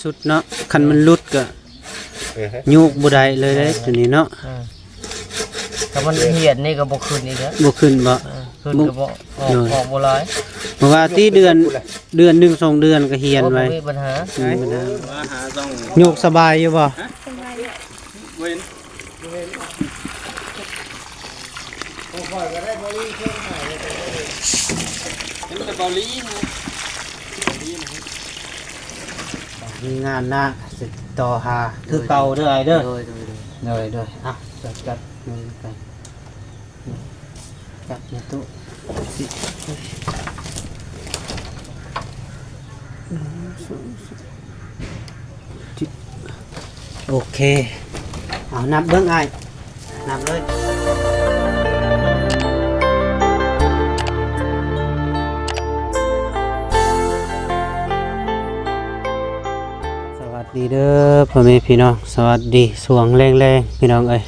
สุดเนาะคันมันหลุดก็ยุกบ่ได้เลยเด้ตัวนี้เนาะถ้ามันเหียดนี่ก็บ่ขึ้นอีกแล้วบ่ขึ้นบ่ขึ้นก็บ่ออกบ่หลายเพราะว่าที่เดือน1 2 เดือนก็เหียนไว้มีปัญหาโยกสบายอยู่บ่มีงานหน้าสิต่อหาคือเก่าเด้อไอ้เด้อโดยอ่ะจัดเงินกันจัดในตู้โอเคเอานับเบิ่งไอ้นับเลยดีเด้อพ่อแม่พี่น้องสวัสดีสวงแรงๆพี่น้องเอ้ย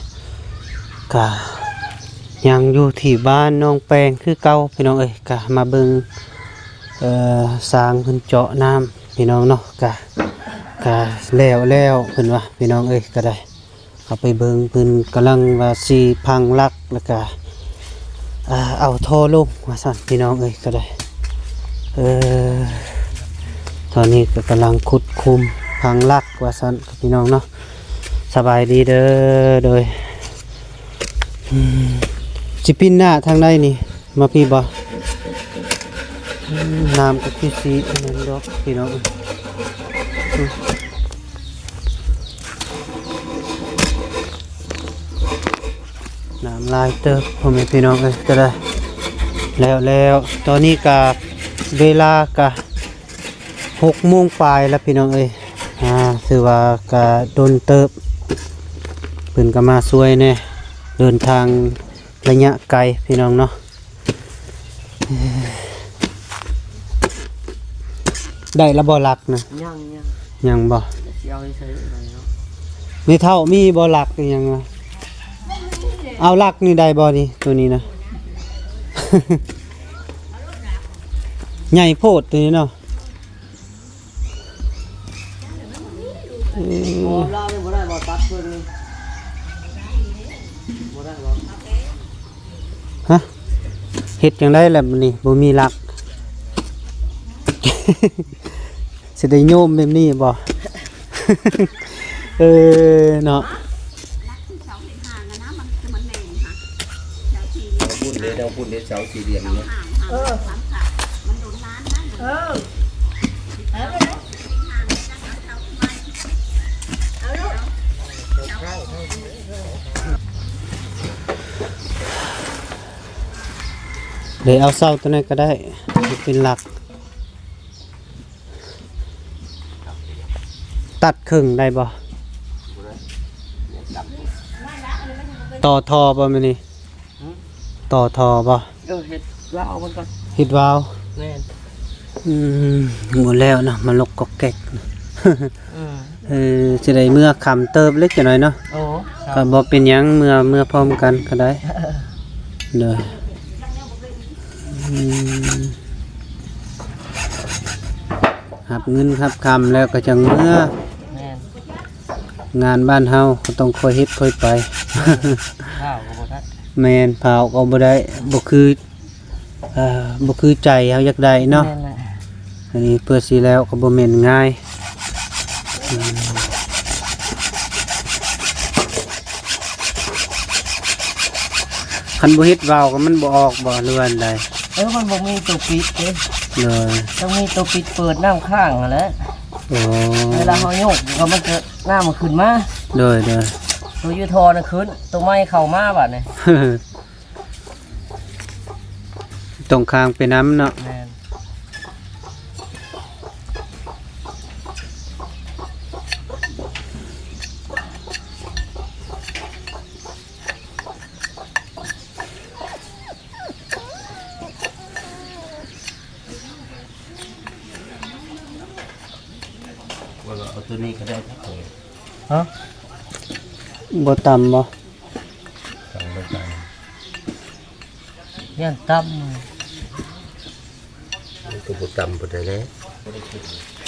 กะยังอยู่ที่บ้านน้องแปงคือเก่าพี่น้องเอ้ยกะมาเบิ่งสร้างเพิ่นเจาะน้ำพี่น้องเนาะกะแล้วเพิ่นว่าพี่น้องเอ้ยก็ได้เอาไปเบิ่งเพิ่นกำลังว่าสิพังลักแล้วก็เอาท่อลงว่าซั่นพี่น้องเอ้ยก็ได้ตอนนี้ก็กำลังขุดคุมพังลักว่าสันพี่น้องเนาะสบายดีเด้อโดยจิปินหน้าทางใดนี่มาพี่บ่น้ำก็คือสีนั่นดอกพี่น้องน้ำลายเติบพ่อแม่พี่น้องเอ้ยก็ได้แล้วตอนนี้กะเวลากะ6 โมงปลายแล้วพี่น้องเอ้ยถือว่ากะโดนเติบเพิ่นก็มาช่วยแน่เดินทางระยะไกลพี่น้องเนาะได้ละบ่หลักนะยังบ่ไม่เท่ามีบ่หลักยังเอาหลักนี่ได้บ่นี่ตัวนี้นะใหญ่โพดตัวนี้เนาะฮะเฮ็ดจังได๋ล่ะมื้อนี้บ่มีหลัก สิได้โยมแบบนี้บ่เนาะบุญเด้เสาสี่เหลี่ยมเนี่ยเดี๋ยวเอาเสาตัวนั้นก็ได้เป็นหลักตัดครึ่งได้บ่ต่อทอบ่มื้อนี้ต่อทอบ่เฮ็ดวาวมันก่อนเฮ็ดวาวแม่นหมดแล้วนะมันลกกอกแกกสิได้เมื่อคำเติบเล็กจังหน่อยเนาะก็บ่เป็นหยังเมื่อพร้อมกันก็ได้เด้อหับเงินครับคำแล้วก็จังเมื่องานบ้านเฮาก็ต้องค่อยเฮ็ดค่อยไปแม่นเผาก็บ่ได้บ่คือใจเฮาอยากได้เนาะอันนี้เพื่อสิแล้วก็บ่แม่นง่ายคันบ่เฮ็ดวาวก็มันบ่ออกบ่หรือว่าใดมันบ่มีตัวปิดเด้ต้องมีตัวปิดเปิดน้ำข้างนั่นแหละเวลาเฮาโยกก็มันจะน้ำมันขึ้นมาตัวยูทอน่ะขึ้นตัวไม้เข้ามาบัดนี่ตรงข้างไปน้ำเนาะเอาตัวนี้ก็ได้ครับฮะบ่ต่ำบ่ยันต่ำตัวบ่ต่ำบ่ได้แล้ว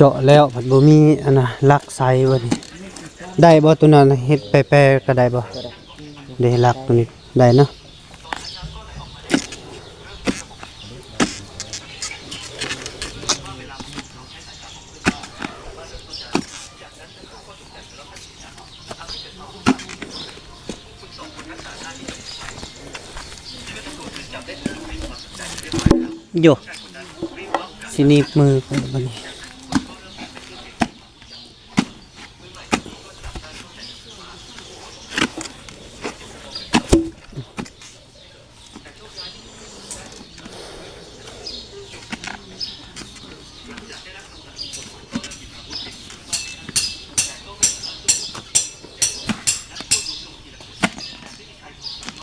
เจาะแล้วผัดบ่มีอันน่ะลักไซบ่นี่ได้บ่ตัวนั้นเฮ็ดแปรๆก็ได้บ่ได้ลักตัวนี้ได้เนาะโยสิหนีบมือไปบัดนี้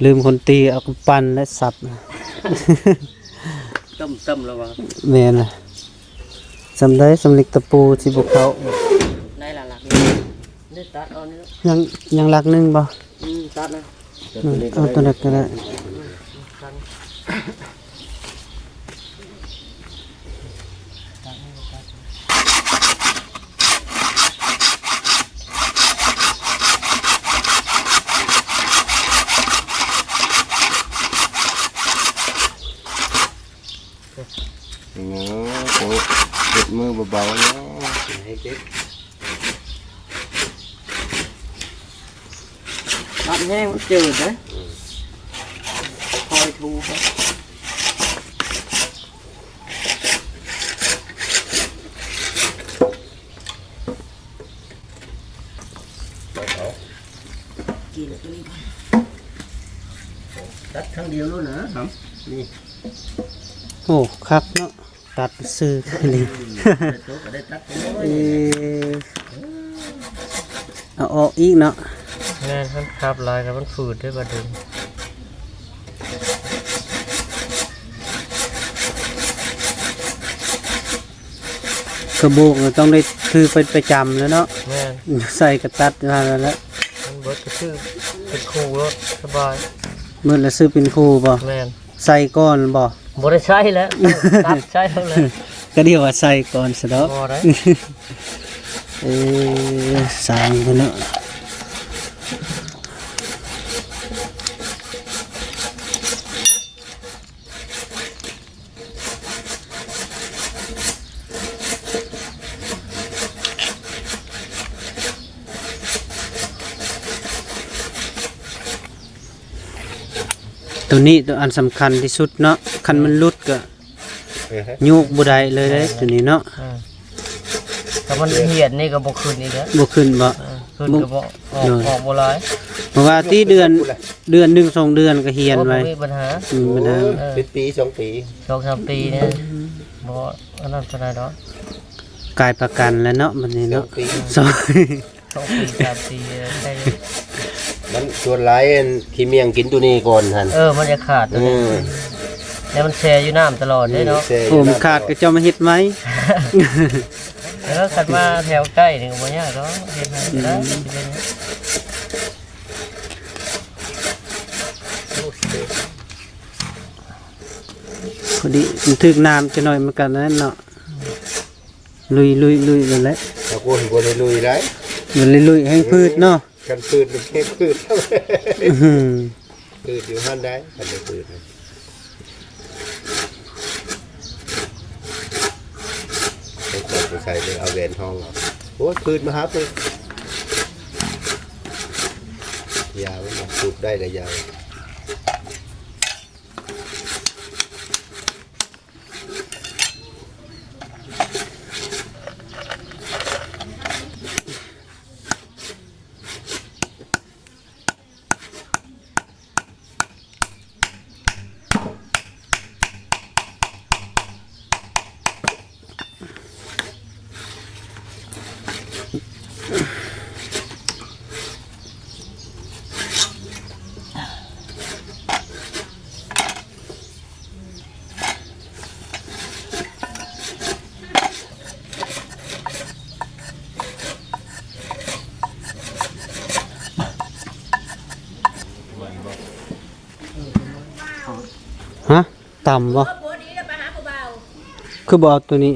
ลืมคนตีเอากำปั้นและสับ ต้มแล้วว่า แม่นล่ะสำได้สำเร็จตะปูสิบ่เข้า ได้ละหลักนี่ตัดเอานี่ ยังลักหนึงบ่ ตัดนะ เอาตัวนั้นก็ได้เจ็บมือเบาๆเนาะให้เจ็บ ตัดแห้งมันจืดนะคอยทูไปกินตัวนี้ก่อนตัดครั้งเดียวแล้วนะครับนี่ โอ้คักเนาะตัดซื้อนี่ โต๊ะก็ได้ตัดไป เอาออกอีกเนาะ งานมันขับลายกับมันฝืดด้วยประเด็น กระบอกเราต้องได้คือเป็นประจำแล้วเนาะ แม่น ใส่กระตัดมาแล้ว มันเบิดก็ชื่อเป็นครูรถสบาย เมื่อละซื้อเป็นครูบ่ แม่น ใส่ก่อนบ่ บ่ได้ใช้แล้วตัดใช้แล้วเลย ก็เรียกว่าใส่ก่อนซะดอก บ่ได้ สร้างเพิ่นเนาะตัวนี้ตัวอันสำคัญที่สุดเนาะคันมันหลุดก็โยกบ่ได้เลยเด้ตัวนี้เนาะ ถ้ามันเหียดนี่ก็บ่ขึ้นอีกแล้ว บ่ขึ้นบ่ ขึ้นก็บ่ออกบ่หลาย เพราะว่าที่เดือน1 2 เดือนก็เฮียนไว้ บ่มีปัญหา มันนะ เป็นปี2 ปี 2-3 ปีเนี่ยบ่อันนั้นเท่าไหร่ดอก กายประกันแล้วเนาะบัดนี้เนาะสอง 2 ปี 3 ปีใช่ มันส่วนหลายขี้เมียงกินตัวนี้ก่อนหั่น มันจะขาดตัวนี้แล้วมันแช่อยู่น้ำตลอดเด้เนาะ โอ้มขาดก็เจ้ามาเฮ็ดไหม แล้วขัดมาแถวใกล้นี่ก็บ่ยากดอกเฮ็ดให้ได้สิเป็น พอดีมันถึกน้ำจะหน่อยมันกันนั่นเนาะลุยนั่นแหละ ตะโกนบ่ได้ลุยได้ มันลุยให้พืชเนาะ กันพืชมันแค่พืช อื้อหือ พืชอยู่หั่นได้กันได้พืชไปใส่เลยเอาแหวนทองเอาโอ้ยพืชมาหาพืชยาวมาสูบได้เลยยาว ฮะต่ำบ่คือบ่เอาตัวนี้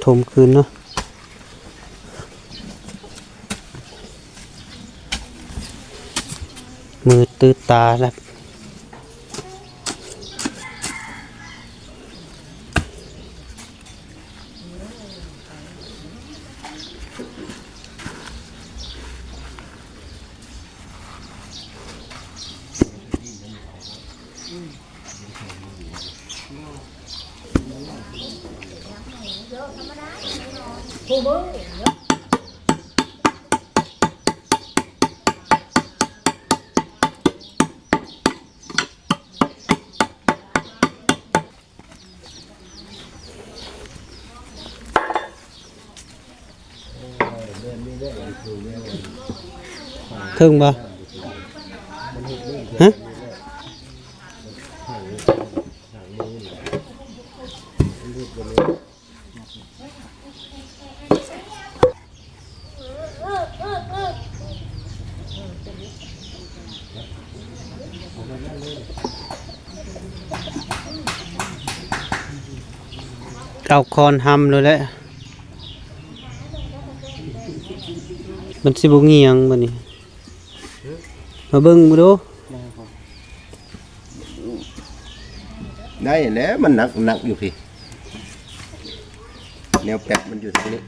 ถมคืนเนาะมือตื้อตาแล้วถึงบ่ฮะเอาคอนหำเลยแหละมันสิบ่เงียงบัดนี้มาเบิ่งมาดู ได้แล้วมันหนักอยู่พี่แนวแปะมันอยู่ตรงนี้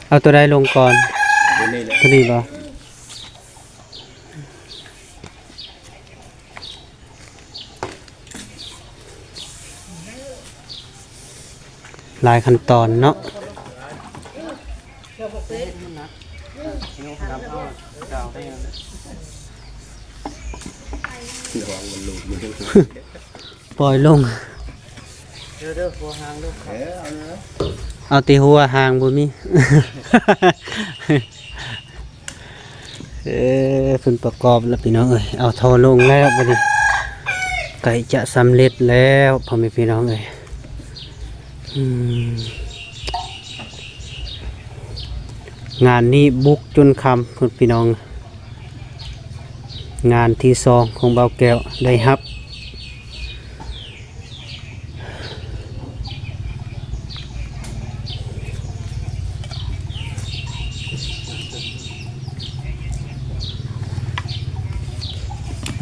เอาตัวใดลงก่อน ตัวนี้แหละ ตัวนี้บ่หลายขั้นตอนเนาะ ระวังมันหลุดมัน ปล่อยลง เด้อหัวหางลูก เอานะ เอาตีหัวหางบ่มี เพิ่นประกอบแล้วพี่น้องเอ้ยเอาท่อลงแล้วบัดนี้ไก่จะสำเร็จแล้วพ่อแม่พี่น้องเอ้ยงานนี้บุกจนค่ำพุ่นพี่น้อง งานที่2ของเบาแก้วได้รับ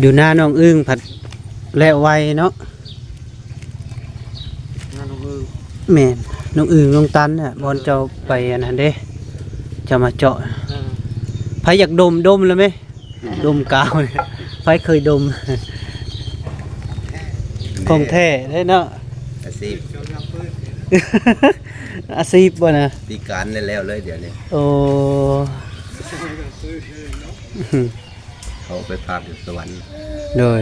อยู่หน้าน้องอึ้งผัดแล้วไวเนาะแม่นน้องอึ้งน้องตันน่ะบอลเจ้าไปอันนั้นเด้จะมาเจาะไผอยากดมแล้วไหมดมกาวเนี่ยไผเคยดมของแท้ได้เนาะ อาชีพ อาชีพบ่นะ ปีการได้แล้วเลยเดี๋ยวนี้ โอ้ เขาไปพากอยู่สวรรค์ โดย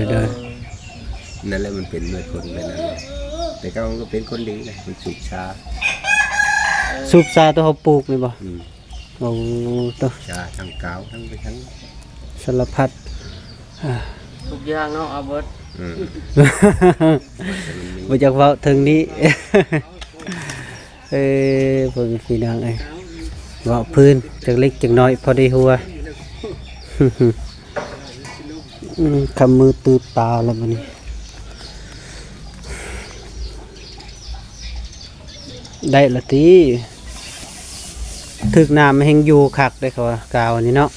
นั่นแหละมันเป็นเมื่อคนเป็นนั้นแต่ก็มันก็เป็นคนดีนะมันสุขชา สูบซาตัวเขาปลูกนี่บ่ อืม โอ้ตัว ชาทั้งกาวทั้งไปทั้ง สารพัด ทุกอย่างเนาะเอาเบิด อืม บ่อยากเว้าถึงนี้ เบิ่งพี่น้องเอ้ยเว้าพื้นจักเล็กจักน้อยพอได้หัว คำมือตือตาแล้วบัดนี้ได้ละติถึกน้ำแห่งอยู่คักได้เขาว่ากาวนี่เนาะ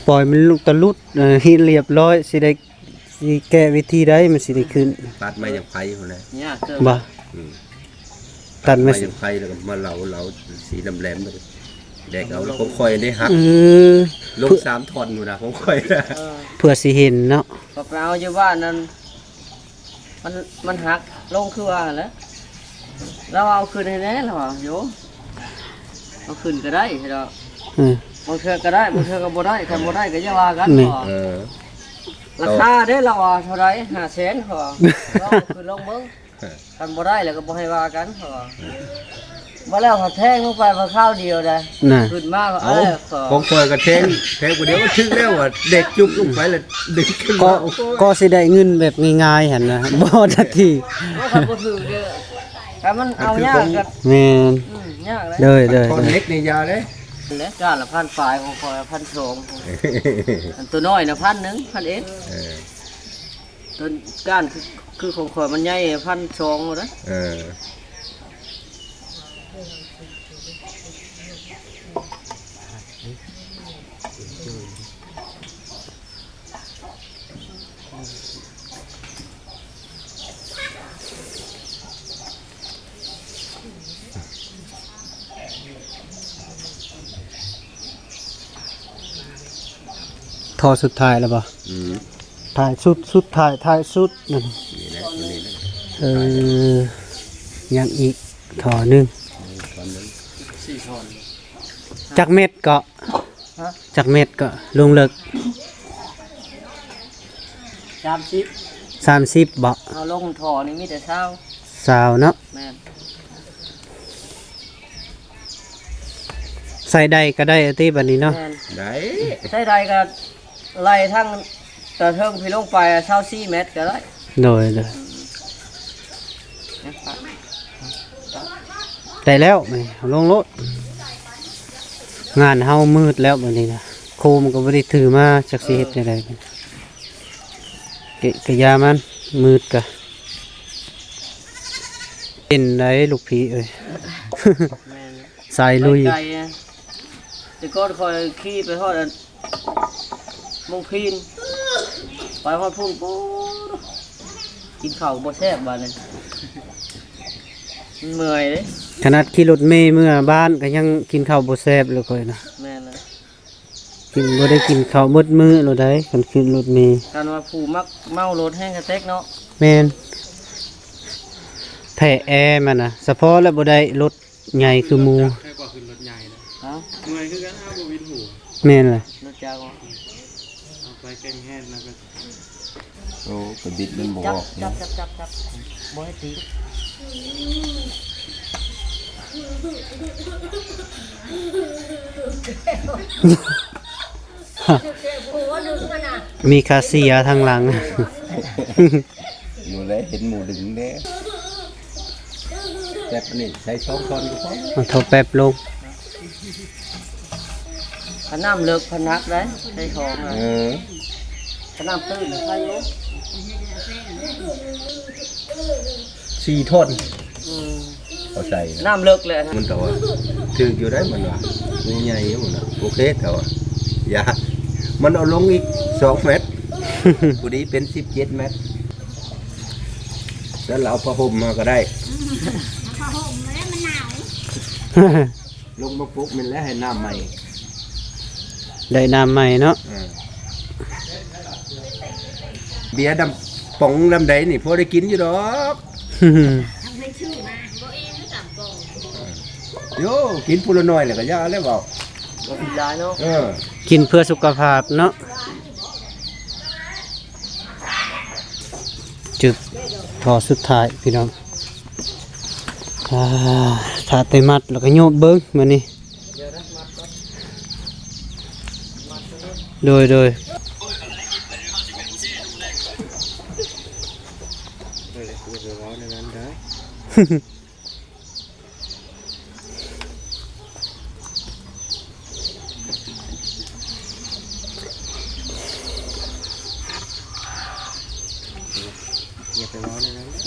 ปล่อยมันลุกตะลุดที่เรียบร้อยสิได้สิแก้วิธีได้มันสิได้ขึ้น ตัดไม้ยังไฟพุ่นน่ะ เนี่ยเกิด บ่ อืม ตัด ไม้ มาสิ ยังไฟแล้วก็มาเหลาสีดำแหลมไปแดกเอาแล้วผมค่อยได้หัก อ ลง3ท่อนอยู่นะผมค่อยนะ เพื่อสิเห็นเนาะ ก็ไปเอาอยู่บ้านนั้นมันหักลงคือว่าแล้วเราเอาขึ้นให้แน่แล้วโยเอาขึ้นก็ได้เนาะ เออบ างเทื่อก็ได้บางเทื่อก็บ่ได้คันบ่ได้ก็อย่าว่ากัน นี่ พอ เออ ราคาเด้เราว่าเท่าไหร่500,000พอเราเอาขึ้นลงเบิ่งคันบ่ได้แล้วก็บ่ให้ว่ากันพอบ่แล้วเขาแทงลงไปมาข้าวเดียวได้ น่ะ ขึ้นมาก็ เอา พอ ผมค่อยก็แทงบ่เดียวก็ถึงแล้วอ่ะเด็กจุกลงไปแล้วดึงขึ้น ก็ มาโอ้โห ก็สิได้เงินแบบง่ายๆหั่นนะ บ่ทันที บ่คันบ่ถือเด้อถ้ามันเอายากก็ แม่น ยากเลย เด้อ ท่อนเล็กนี่ยาเด้ แล้วก้านละ1,000ปลายของคอย1,200อันตัวน้อยน่ะ1,000 1,000เอง เออ ต้นก้านคือของข่อยมันใหญ่1,200เลยนะ เออ ทอสุดท้ายแล้วบ่ อืม ถ่ายสุดท้ายสุดนั่น นี่แหละนี่แหละ ยังอีกถอหนึง ตอนนั้น 4ท่อน จักเม็ดก็ ฮะ จักเม็ดก็ลงเลิก 30 30บ่ เอาลงท่อนี่มีแต่เช้า สาวเนาะ แม่น ใส่ได้ก็ได้ติบัดนี้เนาะ แม่น ได้ ใช้ใดก็ไล่ทั้งกระเทิงพี่ลงไป24เมตรก็ได้ โดยได้แล้วแม่เอาลงรถงานเฮามืดแล้วบัดนี้นะโคมก็บ่ได้ถือมาจักสิเฮ็ดจังไดบัดเกะกะยามันมืดกะเป็นไดลูกพี่เอ้ย แม่น สายลุย ไกลอะแต่ก่อนคอยขี่ไปฮอดอันมงพีนไปฮอดพุ่งปุ๊บกินข้าวบ่แซ่บบัดนี้มันเมื่อยเด้ ขนาดขี่รถเมล์เมื่อบ้านก็ยังกินข้าวบ่แซ่บเลยค่อยนะ แม่นเลย กินบ่ได้กินข้าวหมดมื้อโลดได้คันขึ้นรถเมล์ การว่าผู้มักเมารถแห้งกระเต็กเนาะ แม่นแท้แอร์มันน่ะเฉพาะแล้วบ่ได้รถใหญ่คือหมู่ ใครกว่าขึ้นรถใหญ่เลย ฮะ เมื่อยคือกันอ้าวบ่วินหัว แม่นล่ะ รถจักร เอาไปแกงแห้งแล้วก็ โอ้กระบิดมันบ่ จั อบ อก จับบ่ให้ตี มีคาเซียทางหลัง หนูเลยเห็นหมูดึงเด้แป๊บนี่ใช้2ท่อนก็พอ เอาโทรแป๊บลง ขน้ำเลิกพนักได้ใช้ของอะ เออ ขน้ำตื้นใช่อยู่ 4ท่อน อืม เอาใส่นะ น้ำเลิกเลยนะ มันแต่ว่าถืออยู่ได้มันว่าใหญ่ๆมันน่ะโอเคแต่ว่าอย่ามันเอาลงอีก2เมตร กูดีเป็น17เมตรแล้วเราเอาผ้าห่มมาก็ได้ลงมาปุ๊บมันแล้วให้น้ำใหม่ ได้น้ำใหม่เนาะ เบียร์ดำป๋องดำใดนี่พอได้กินอยู่ดอกโยกินพูละน้อยเลยก็ยาแล้วเปล่า บ่ผิดได้เนาะ กินเพื่อสุขภาพเนาะจึกทอสุดท้ายพี่น้องถ้าเตมัดแล้วก็โยบเบิ้งมานี่ โดยเลยกูจะร้อนในนั้นได้อย่าไปร้อนในนั้นได้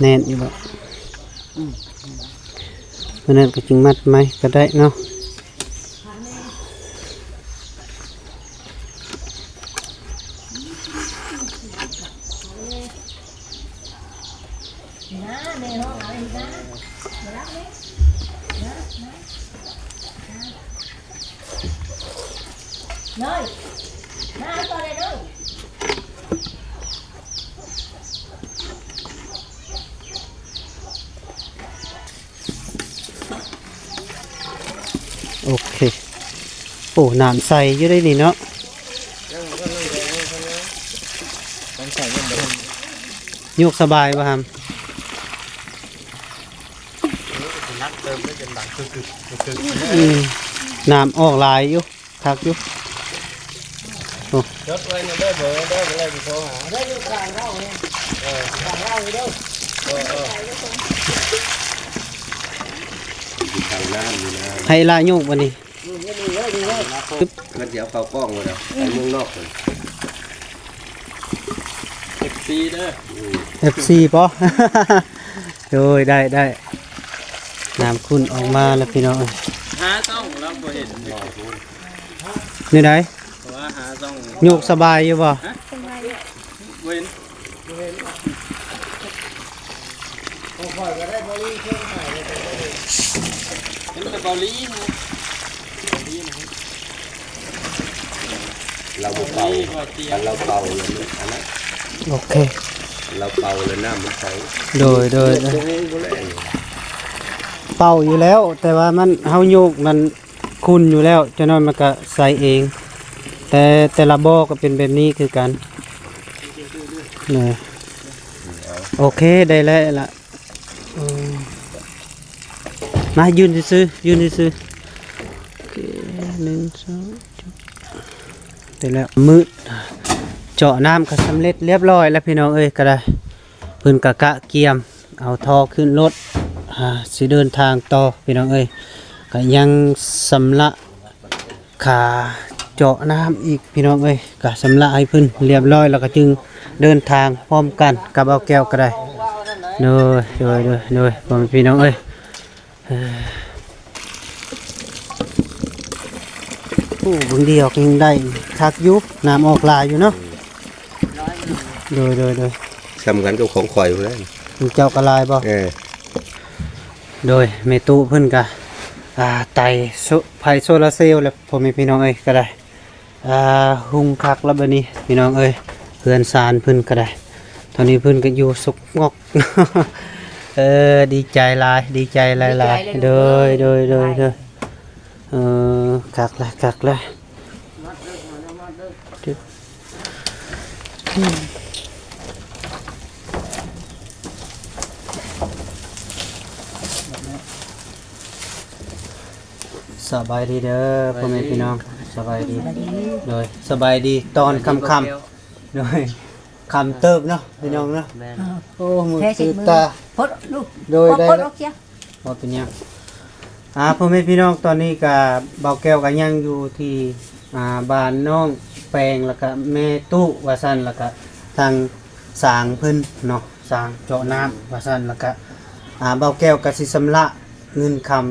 แน่นอยู่บ่เพราะนั้นก็จึงมัดไหมก็ได้เนาะโอเคโอ้น้ำใสอยู่ได้นี่เนาะยกสบายป่ะครับ นักเติมไม่เป็นดังคือน้ำออกลายอยู่คักอยู่ รถไว้ในเด้อเบอร์เด้ออะไรที่โทรหา ได้อยู่กลางเล่าเนี่ยกลางเล่าอยู่เด้อ อยู่ทางน้ำอยู่นะ ให้ลายโยกวันนี้ มันเดี๋ยวเข้ากล้องเลยนะไอ้เมืองนอกเลย FC เด้อ FC ป่ะ โดยได้น้ำคุณออกมาแล้วพี่น้อง หาซ่องแล้วบ่เห็น นี่ไหน เพราะว่าหาซ่อง โยกสบายอยู่ป่ะ บ่เห็นเห็นแต่เบาลีนะ เราเป่าเราเป่าเลยอันนั้น โอเค เราเป่าเลยน้ำมันใส โดย ตัวเองก็แรง เป่าอยู่แล้ว แต่ว่ามันเฮาโยกมันคุณอยู่แล้วจะน้อยมันก็ใส่เอง แต่ละบ่อก็เป็นแบบนี้คือกันเนี่ยโอเคได้แล้วล่ะมายืนซื่อๆยืนซื่อๆโอเค1 2ได้แล้วมืดเจาะน้ำก็สำเร็จเรียบร้อยแล้วพี่น้องเอ้ยก็ได้เพิ่นกะเกียมเอาท่อขึ้นรถสิเดินทางต่อพี่น้องเอ้ยก็ยังสำละขาเจาะน้ำอีกพี่น้องเอ้ยก็สำละให้เพิ่นเรียบร้อยแล้วก็จึงเดินทางพร้อมกันกับเอาแก้วก็ได้โดยพี่น้องเอ้ยโอ้บางเดียวก็ยังได้คักยุบน้ำออกลายอยู่เนาะโดย สำคัญกับของข่อยอยู่แล้ว เจ้ากระลายบ่โดยเมตุเพิ่นก็ไต่ไผโซลาร์เซลล์แล้วพ่อแม่พี่น้องเอ้ยก็ได้หุงคักแล้วบัดนี้พี่น้องเอ้ยเพื่อนซานเพิ่นก็ได้ตอนนี้เพิ่นก็อยู่สุกงอก ดีใจหลายโดยคักเลยสบายดีเด้อพ่อแม่พี่น้องสบายดีโดยสบายดีตอนค่ำๆโดยคำเติบเนาะพี่น้องเนาะโอ้มือตื่นตา พดลูก โดยได้ พดออกเสีย พอเป็นยังพ่อแม่พี่น้องตอนนี้กับเบาแก้วกันยังอยู่ที่บ้านน้องแปลงแล้วก็แม่ตู้วาสันแล้วก็ทางสางเพิ่นเนาะสางเจาะน้ำวาสันแล้วก็เบาแก้วกับสิสำละเงินคำ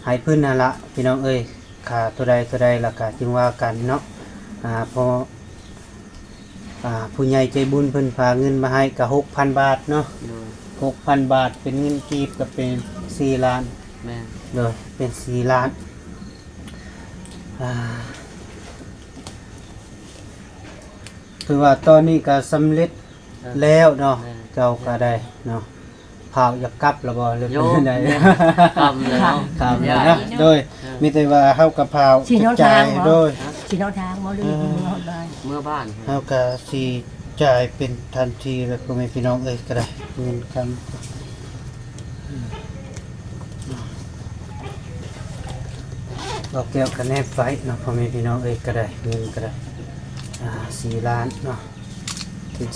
ให้เพิ่นนั่นละพี่น้องเอ้ยค่าตัวใดแล้วก็จึงว่ากันเนาะพอผู้ใหญ่ใจบุญเพิ่นพาเงินมาให้ก็ 6,000 บาทเนาะ 6,000 บาทเป็นเงินกีบก็เป็น4 ล้านแม่เลยเป็น4 ล้านคือว่าตอนนี้ก็สำเร็จแล้วเนาะเจ้าก็ได้เนาะเผาอยากกลับแล้วบ่หรือเป็นไดกลับแล้วเนาะโดยมีแต่ว่าเฮากับเผาจัดจ่ายโดย สิเฮาทางบ่ลืมเมื่อบ้าน เฮาก็สิ จ่ายเป็นทันทีแล้วก็ไม่พี่น้องเอ้ยก็ได้เงินคำเราแก้วกันแนบไฟเนาะพ่อแม่พี่น้องเอ้ยก็ได้เงินก็ได้4 ล้านเนาะเป็น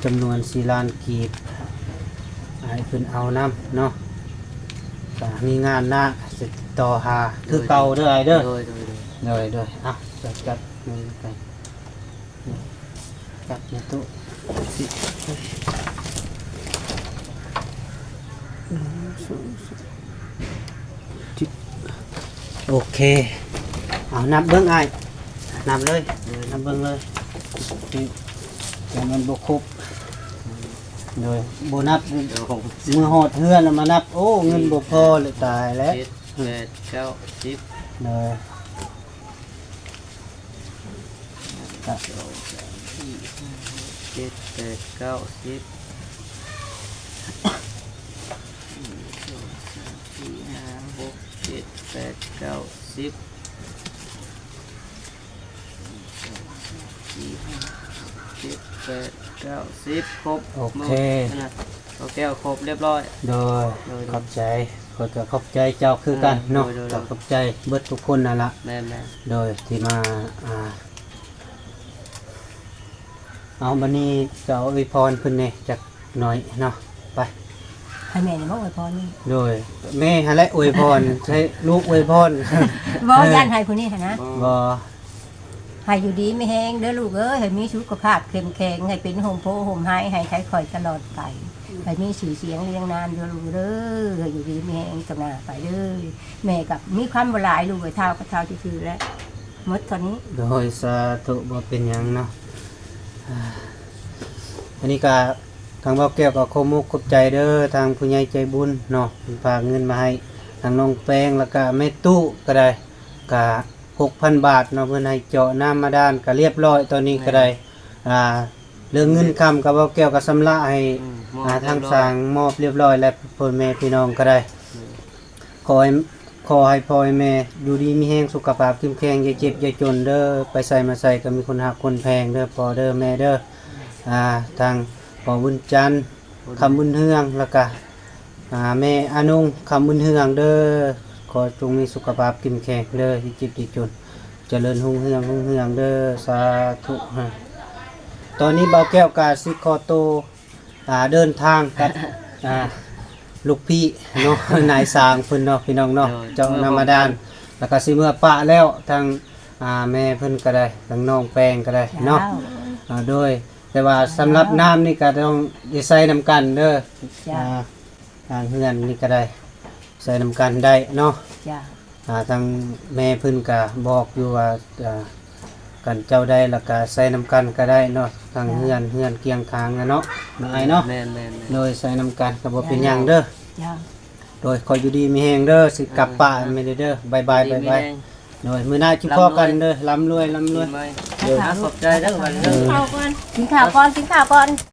จำนวน4 ล้านกีบให้เพิ่นเอาน้ำเนาะก็มีงานหน้าสิติดต่อหาคือเก่าเด้อไอ้เด้อ โดย เลยจัดเงินไปจัดในตู้สิโอเคเอานับเบิ้งไอ้นับเลยนับเบิ้งเลยแต่มันบกครบเลยโบนับมือหอดเฮือนแล้วมานับโอ้เงินบกพอเลยตายแล้ว 7 8 9 10 เลย7 8 9 10 4 5 6 7 8 9 10 7 8 9 10ครบ โอเค เอาแก้วครบเรียบร้อย โดยขอบใจขอขอบใจเจ้าคือกันเนาะ โดย ขอบใจเบิดทุกคนนั่นละ แม่น โดยที่มาเอาบันนี้จะเอาอวยพรเพิ่นเนี่ยจากหน่อยเนาะไป ให้แม่นี่บ่อวยพรนี่ โดยแม่ฮะและอวยพร ใช้ลูกอวยพร บ่ย่านให้ผู้นี้หั่นนะ บ่ ให้อยู่ดีไม่แห้งเด้อลูกเอ้ยให้มีสุขภาพเข้มแข็งให้เป็นโฮมโพโฮมไฮให้ใช้คอยตลอดไปให้มีชื่อเสียงเรียงนานเด้อลูกเด้อให้อยู่ดีไม่แห้งตำหน้าไปเด้อแม่กับมีความบ่หลายลูกไว้เท่ากับเท่าที่คือแล้วหมดเท่านี้ โดยสาธุบ่เป็นหยังเนาะอันนี้ก็ทางเบาแก้วก็ขอมุกขอบใจเด้อทางผู้ใหญ่ใจบุญเนาะฝากเงินมาให้ทางน้องแป้งแล้วก็แม่ตู้ก็ได้ก็6,000 บาทเนาะเพิ่นให้เจาะน้ำมาด้านก็เรียบร้อยตอนนี้ก็ได้เรื่องเงินคำกับเบาแก้วก็สำระให้ทางสร้างมอบเรียบร้อยแล้วพ่อแม่พี่น้องก็ได้ขอให้พ่อให้แม่อยู่ดีมีแรงสุขภาพเข้มแข็งอย่าเจ็บอย่าจนเด้อไปใส่มาใส่ก็มีคนหักคนแพงเด้อพ่อเด้อแม่เด้อทางพ่อบุญจันทร์คำบุญเฮืองแล้วก็แม่อานุงคำบุญเฮืองเด้อขอจงมีสุขภาพเข้มแข็งเด้ออย่าเจ็บอย่าจนเจริญรุ่งเรืองเด้อสาธุตอนนี้เบาแก้วกาสิคอโตเดินทางกับลูกพี่เนาะ นายสร้างเพิ่นเนาะพี่น้องเนาะเจ้านำมาดานแล้วก็สิเมื่อปะแล้วทางแม่เพิ่นก็ได้ทางน้องแป้งก็ได้เนาะโดยแต่ว่าสำหรับน้ำนี่ก็ต้องใส่น้ำกันเด้อทางเฮือนนี่ก็ได้ใส่น้ำกันได้เนาะ จ้า ทางแม่เพิ่นก็บอกอยู่ว่ากันเจ้าได้แล้วก็ใส่น้ำกันก็ได้เนาะทางเฮือนเคียงคางนะเนาะนายเนาะ แม่น โดยใส่น้ำกันก็บ่เป็นหยังเด้อ จ้า โดยคอยอยู่ดีมีแหงเด้อสิกลับป่าไม่ได้เด้อบายบายบายบายโดยมื้อหน้าจุพ่อกันเด้อร่ำรวย ขอบใจเด้อวันเด้อ กินข้าวก่อนกินข้าวก่อน